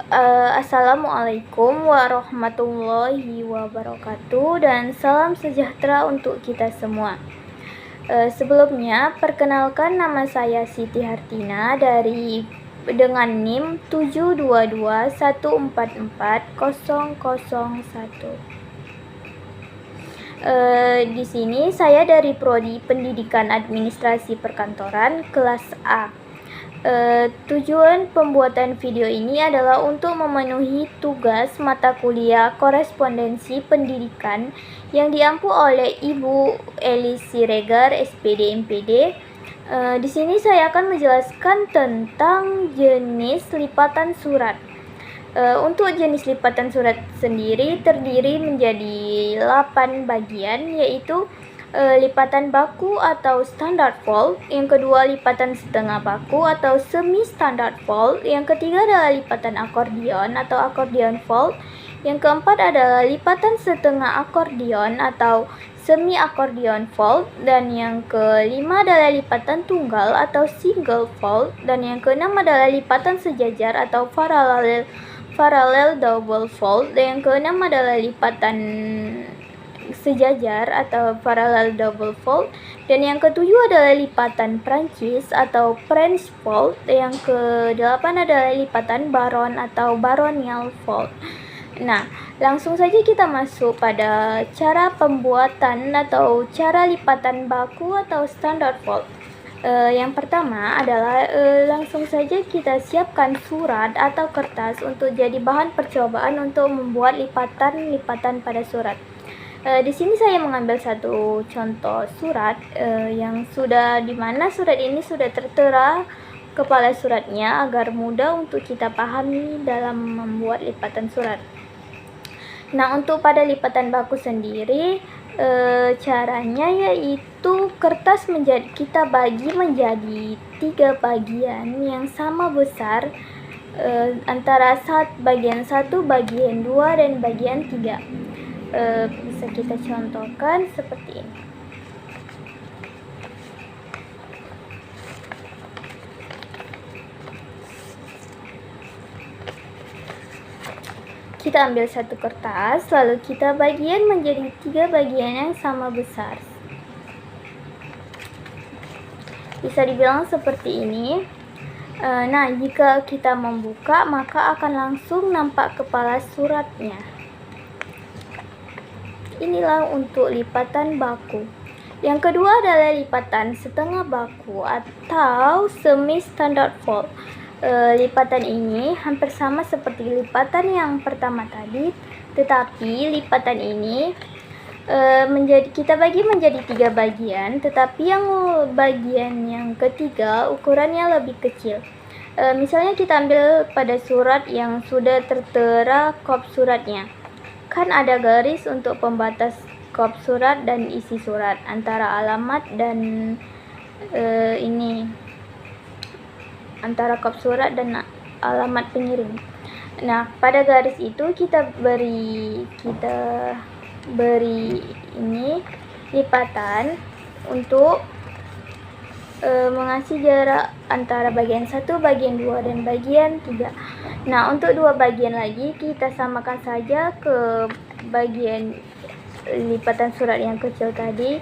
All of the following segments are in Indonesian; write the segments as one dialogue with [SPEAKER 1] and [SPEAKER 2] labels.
[SPEAKER 1] Assalamualaikum warahmatullahi wabarakatuh dan salam sejahtera untuk kita semua. Sebelumnya, perkenalkan nama saya Siti Hartina dengan NIM 722144001. Di sini saya dari Prodi Pendidikan Administrasi Perkantoran kelas A. Tujuan pembuatan video ini adalah untuk memenuhi tugas mata kuliah korespondensi pendidikan yang diampu oleh Ibu Elis Siregar, SPD MPD. Di sini saya akan menjelaskan tentang jenis lipatan surat. Untuk jenis lipatan surat sendiri terdiri menjadi 8 bagian, yaitu lipatan baku atau standard fold, yang kedua lipatan setengah baku atau semi standard fold, yang ketiga adalah lipatan akordion atau akordion fold, yang keempat adalah lipatan setengah akordion atau semi akordion fold, dan yang kelima adalah lipatan tunggal atau single fold, dan yang keenam adalah lipatan sejajar atau parallel double fold, dan yang keenam adalah lipatan sejajar atau parallel double fold, dan yang ketujuh adalah lipatan Prancis atau French fold, yang kedelapan adalah lipatan baron atau baronial fold. Nah, langsung saja kita masuk pada cara pembuatan atau cara lipatan baku atau standard fold. Yang pertama adalah langsung saja kita siapkan surat atau kertas untuk jadi bahan percobaan untuk membuat lipatan pada surat. Di sini saya mengambil satu contoh surat yang dimana surat ini sudah tertera kepala suratnya agar mudah untuk kita pahami dalam membuat lipatan surat. Nah, untuk pada lipatan baku sendiri caranya yaitu kertas kita bagi menjadi 3 bagian yang sama besar antara bagian 1, bagian 2, dan bagian 3. Bisa kita contohkan seperti ini. Kita ambil satu kertas, lalu kita bagian menjadi 3 bagian yang sama besar. Bisa dibilang seperti ini. Nah, jika kita membuka, maka akan langsung nampak kepala suratnya. Inilah untuk lipatan baku. Yang kedua adalah lipatan setengah baku atau semi standard fold. Lipatan ini hampir sama seperti lipatan yang pertama tadi, tetapi lipatan ini kita bagi menjadi 3 bagian, tetapi yang bagian yang ketiga ukurannya lebih kecil. Misalnya kita ambil pada surat yang sudah tertera kop suratnya. Kan ada garis untuk pembatas kop surat dan isi surat antara alamat dan antara kop surat dan alamat pengirim. Nah, pada garis itu kita beri ini lipatan untuk mengasih jarak antara bagian 1, bagian 2, dan bagian 3. Nah, untuk 2 bagian lagi kita samakan saja ke bagian lipatan surat yang kecil tadi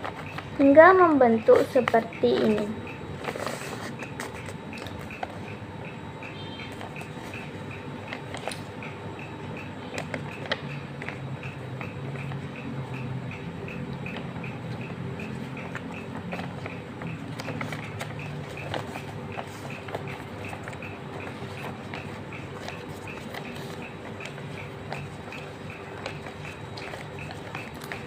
[SPEAKER 1] hingga membentuk seperti ini.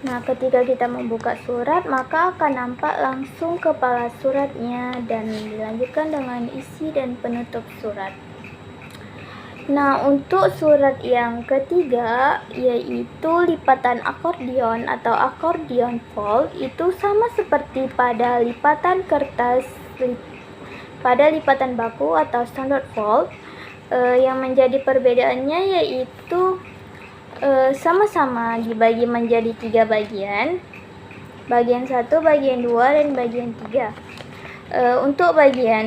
[SPEAKER 1] Nah, ketika kita membuka surat, maka akan nampak langsung kepala suratnya dan dilanjutkan dengan isi dan penutup surat. Nah, untuk surat yang ketiga yaitu lipatan akordion atau akordion fold, itu sama seperti pada lipatan kertas pada lipatan baku atau standard fold. Yang menjadi perbedaannya yaitu sama-sama dibagi menjadi 3 bagian. Bagian 1, bagian 2, dan bagian 3. Untuk bagian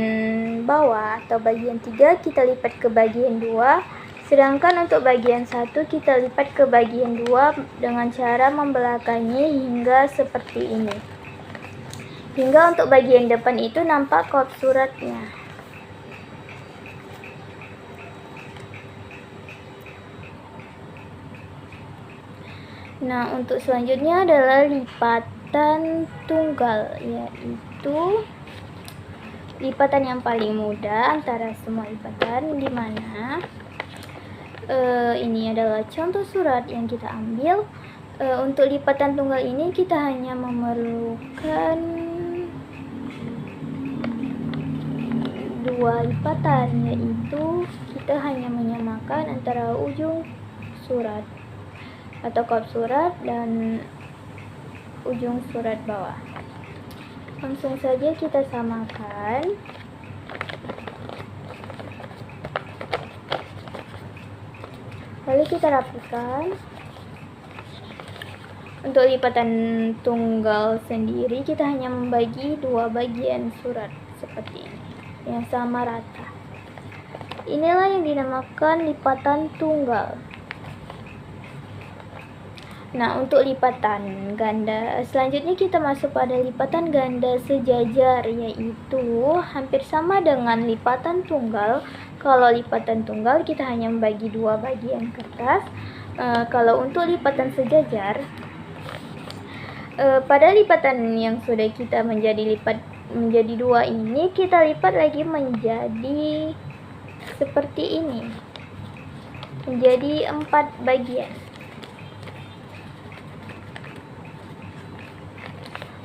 [SPEAKER 1] bawah atau bagian 3 kita lipat ke bagian 2 Sedangkan untuk bagian 1 kita lipat ke bagian 2 dengan cara membelakangi hingga seperti ini. Hingga untuk bagian depan itu nampak kop suratnya. Nah, untuk selanjutnya adalah lipatan tunggal, yaitu lipatan yang paling mudah antara semua lipatan, di mana ini adalah contoh surat yang kita ambil. Untuk lipatan tunggal ini kita hanya memerlukan 2 lipatan, yaitu kita hanya menyamakan antara ujung surat atau kop surat dan ujung surat bawah. Langsung saja kita samakan. Lalu kita rapikan. Untuk lipatan tunggal sendiri kita hanya membagi 2 bagian surat seperti ini yang sama rata. Inilah yang dinamakan lipatan tunggal. Nah, untuk lipatan ganda, selanjutnya kita masuk pada lipatan ganda sejajar, yaitu hampir sama dengan lipatan tunggal. Kalau lipatan tunggal kita hanya membagi 2 bagian kertas. Kalau untuk lipatan sejajar, pada lipatan yang sudah kita menjadi 2 ini, kita lipat lagi menjadi seperti ini, menjadi 4 bagian.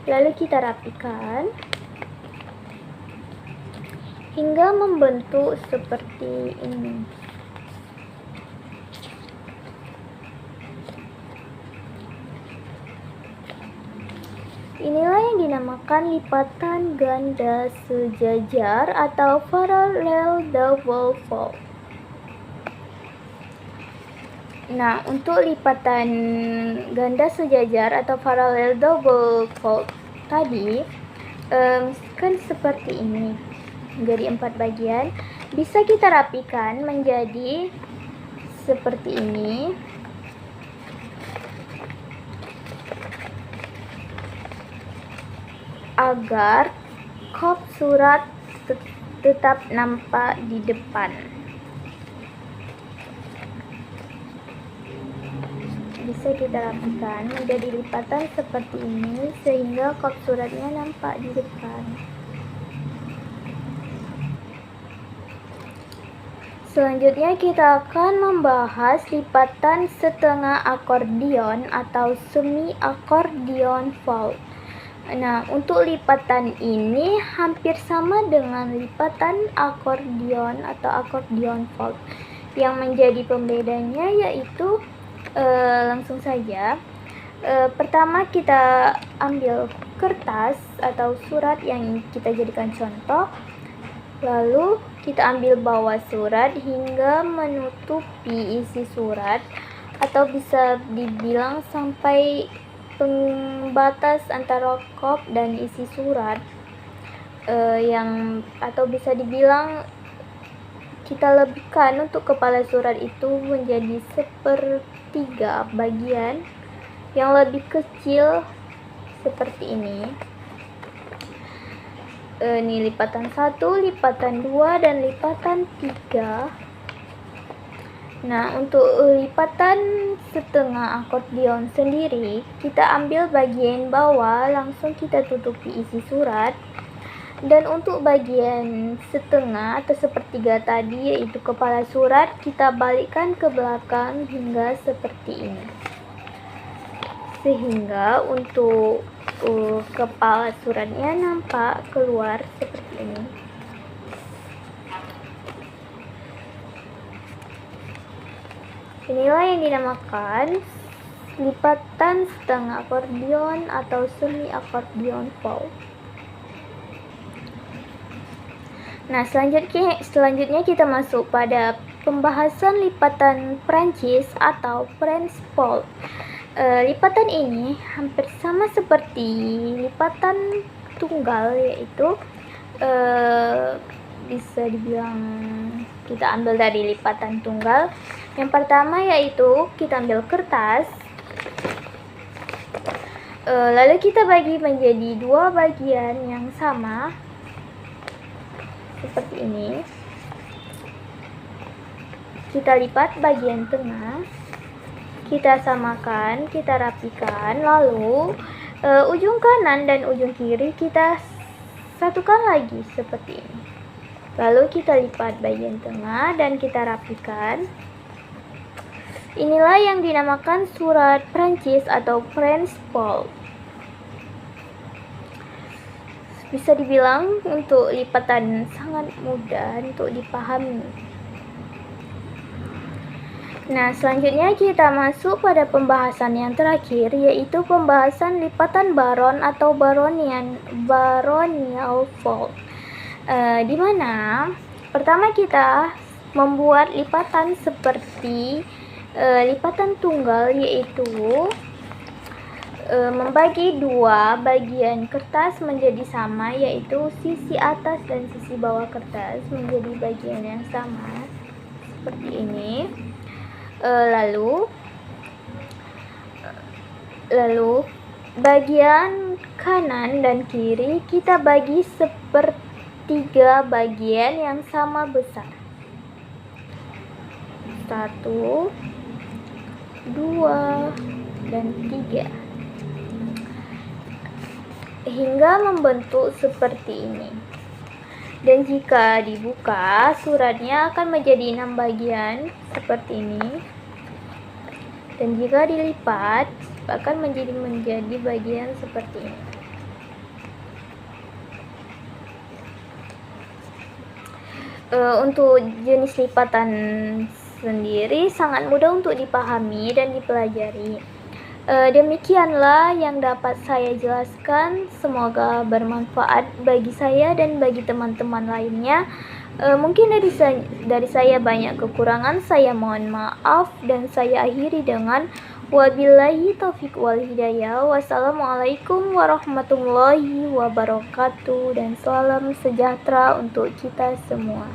[SPEAKER 1] Lalu kita rapikan hingga membentuk seperti ini. Inilah yang dinamakan lipatan ganda sejajar atau parallel double fold. Nah, untuk lipatan ganda sejajar atau parallel double fold tadi kan seperti ini, menjadi 4 bagian. Bisa kita rapikan menjadi seperti ini. Agar kop surat tetap nampak di depan. Bisa kita rapikan menjadi lipatan seperti ini sehingga kop suratnya nampak di depan. Selanjutnya kita akan membahas lipatan setengah akordion atau semi akordion fold. Nah, untuk lipatan ini hampir sama dengan lipatan akordion atau akordion fold. Yang menjadi pembedanya yaitu langsung saja. Pertama kita ambil kertas atau surat yang kita jadikan contoh. Lalu kita ambil bawah surat hingga menutupi isi surat, atau bisa dibilang sampai pembatas antara kop dan isi surat, atau bisa dibilang kita lebihkan untuk kepala surat itu menjadi 1/3 bagian yang lebih kecil seperti ini. Ini lipatan 1, lipatan 2, dan lipatan 3. Nah, untuk lipatan setengah akordion sendiri, kita ambil bagian bawah, langsung kita tutupi isi surat. Dan untuk bagian setengah atau 1/3 tadi, yaitu kepala surat, kita balikkan ke belakang hingga seperti ini. Sehingga untuk kepala suratnya nampak keluar seperti ini. Inilah yang dinamakan lipatan setengah akordion atau semi akordion fold. Nah, selanjutnya kita masuk pada pembahasan lipatan Prancis atau French fold. Lipatan ini hampir sama seperti lipatan tunggal, yaitu bisa dibilang kita ambil dari lipatan tunggal. Yang pertama yaitu kita ambil kertas, lalu kita bagi menjadi dua bagian yang sama seperti ini. Kita lipat bagian tengah, kita samakan, kita rapikan, lalu ujung kanan dan ujung kiri kita satukan lagi seperti ini. Lalu kita lipat bagian tengah dan kita rapikan. Inilah yang dinamakan surat Prancis atau French fold. Bisa dibilang untuk lipatan sangat mudah untuk dipahami. Nah, selanjutnya kita masuk pada pembahasan yang terakhir, yaitu pembahasan lipatan baron atau baronial fold. Di mana pertama kita membuat lipatan seperti lipatan tunggal, yaitu membagi dua bagian kertas menjadi sama, yaitu sisi atas dan sisi bawah kertas menjadi bagian yang sama seperti ini. Lalu bagian kanan dan kiri kita bagi sepertiga bagian yang sama besar. 1, 2, dan 3 hingga membentuk seperti ini. Dan jika dibuka, suratnya akan menjadi 6 bagian seperti ini. Dan jika dilipat, akan menjadi bagian seperti ini. Untuk jenis lipatan sendiri sangat mudah untuk dipahami dan dipelajari. Demikianlah yang dapat saya jelaskan. Semoga bermanfaat bagi saya dan bagi teman-teman lainnya. Mungkin dari saya banyak kekurangan, saya mohon maaf, dan saya akhiri dengan wabillahi taufiq wal hidayah. Wassalamualaikum warahmatullahi wabarakatuh, dan salam sejahtera untuk kita semua.